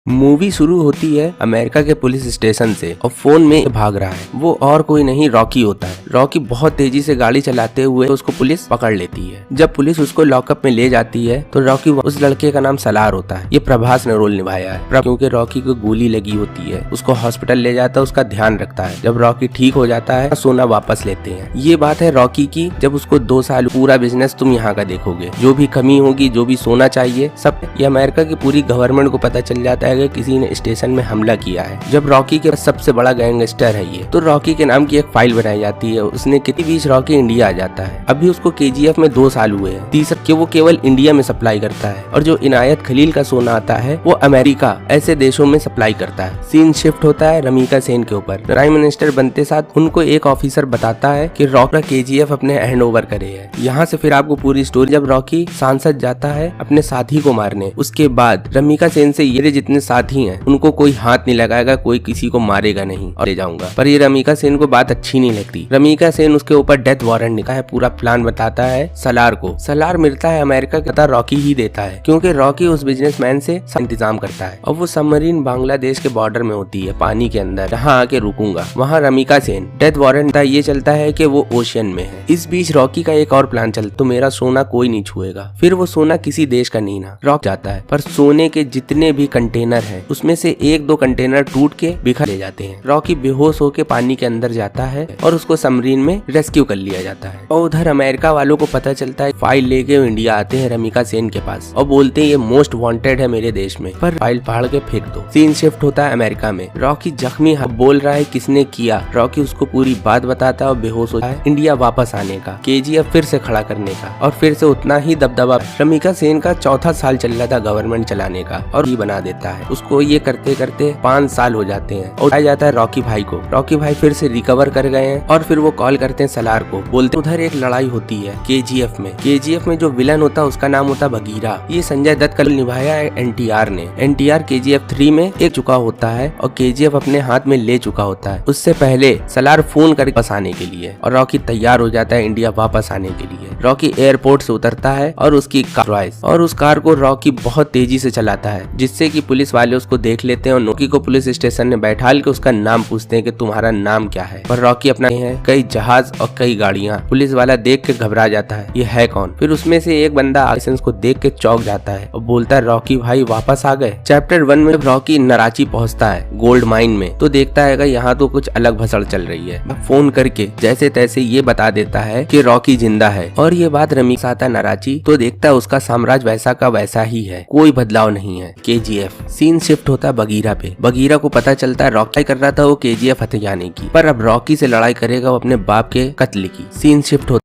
Movie शुरू होती है अमेरिका के पुलिस स्टेशन से और फोन में भाग रहा है। वो और कोई नहीं रॉकी होता है। रॉकी बहुत तेजी से गाड़ी चलाते हुए तो उसको पुलिस पकड़ लेती है। जब पुलिस उसको लॉकअप में ले जाती है तो रॉकी उस लड़के का नाम सलार होता है। ये प्रभास ने रोल निभाया है क्योंकि रॉकी को गोली लगी होती है। उसको हॉस्पिटल ले जाता है, उसका ध्यान रखता है। जब रॉकी ठीक हो जाता है सोना वापस लेते हैं। ये बात है रॉकी की। जब उसको 2 साल पूरा बिजनेस तुम यहाँ का देखोगे, जो भी कमी होगी, जो भी सोना चाहिए सब। ये अमेरिका की पूरी गवर्नमेंट को पता चल जाता है किसी ने स्टेशन में हमला किया है। जब रॉकी के सबसे बड़ा गैंगस्टर है ये, तो रॉकी के नाम की एक फाइल बनाई जाती है। उसने कितनी बीच रॉकी इंडिया आ जाता है। अभी उसको केजीएफ में 2 साल हुए हैं। तीसरा कि वो केवल इंडिया में सप्लाई करता है और जो इनायत खलील का सोना आता है वो अमेरिका ऐसे देशों में सप्लाई करता है। सीन शिफ्ट होता है रमीका सेन के ऊपर। प्राइम मिनिस्टर बनते साथ उनको एक ऑफिसर बताता है कि रॉकी केजीएफ अपने हैंड ओवर करे है। यहाँ से फिर आपको पूरी स्टोरी। जब रॉकी सांसद जाता है अपने साथी को मारने, उसके बाद रमीका सेन से ये जितने साथी हैं उनको कोई हाथ नहीं लगाएगा, कोई किसी को मारेगा नहीं और ले जाऊंगा। पर ये रमीका सेन को बात अच्छी नहीं लगती। रमीका सेन उसके ऊपर डेथ वारंट निकाला है। पूरा प्लान बताता है सलार को। सलार मिलता है अमेरिका का रॉकी ही देता है क्योंकि रॉकी उस बिजनेसमैन से इंतजाम करता है और वो सबमरीन बांग्लादेश के बॉर्डर में होती है, पानी के अंदर, जहाँ आके रुकूंगा। वहाँ रमीका सेन डेथ वारंट ये चलता है कि वो ओशियन में है। इस बीच रॉकी का एक और प्लान चलता, तो मेरा सोना कोई नहीं छुएगा। फिर वो सोना किसी देश का नहीं ना रॉक जाता है, पर सोने के जितने भी कंटेनर है उसमें से 1-2 कंटेनर टूट के बिखर ले जाते हैं। रॉकी बेहोश होके पानी के अंदर जाता है और उसको सबमरीन में रेस्क्यू कर लिया जाता है। और उधर अमेरिका वालों को पता चलता है। फाइल लेके वो इंडिया आते हैं रमीका सेन के पास और बोलते हैं ये मोस्ट वांटेड है मेरे देश में, पर फाइल फाड़ के फेंक दो। सीन शिफ्ट होता है अमेरिका में। रॉकी जख्मी बोल रहा है किसने किया। रॉकी उसको पूरी बात बताता है और बेहोश होता है। इंडिया वापस आने का, केजीएफ फिर से खड़ा करने का और फिर से उतना ही दबदबा। रमीका सेन का 4था साल चल रहा था गवर्नमेंट चलाने का और ये बना देता है उसको। ये करते करते 5 साल हो जाते हैं और आ जाता है रॉकी भाई को। रॉकी भाई फिर से रिकवर कर गए हैं और फिर वो कॉल करते हैं सलार को। बोलते उधर एक लड़ाई होती है केजीएफ में। केजीएफ में जो विलन होता है उसका नाम होता है बगीरा। ये संजय दत्त का निभाया है एनटीआर ने। एनटीआर केजीएफ 3 में एक चुका होता है और केजीएफ अपने हाथ में ले चुका होता है। उससे पहले सलार फोन करके वापस आने के लिए और रॉकी तैयार हो जाता है इंडिया वापस आने के लिए। रॉकी एयरपोर्ट से उतरता है और उसकी कार उस कार को रॉकी बहुत तेजी से चलाता है, जिससे कि पुलिस वाले उसको देख लेते हैं और रॉकी को पुलिस स्टेशन में बैठाल के उसका नाम पूछते हैं कि तुम्हारा नाम क्या है। पर रॉकी अपना है कई जहाज और कई गाड़ियां। पुलिस वाला देख के घबरा जाता है, ये है कौन। फिर उसमें से एक बंदा लाइसेंस को देख के चौंक जाता है और बोलता है रॉकी भाई वापस आ गए। चैप्टर 1 में रॉकी नाराची पहुंचता है गोल्ड माइन में, तो देखता है यहाँ तो कुछ अलग भसड़ चल रही है। फोन करके जैसे तैसे ये बता देता है कि रॉकी जिंदा है और ये बात रमीका आता है नाराची, तो देखता है उसका साम्राज्य वैसा का वैसा ही है, कोई बदलाव नहीं है। केजीएफ सीन शिफ्ट होता है बगीरा पे। बगीरा को पता चलता है रॉकी कर रहा था वो केजीएफ हथियाने की, पर अब रॉकी से लड़ाई करेगा वो अपने बाप के कत्ल की। सीन शिफ्ट होता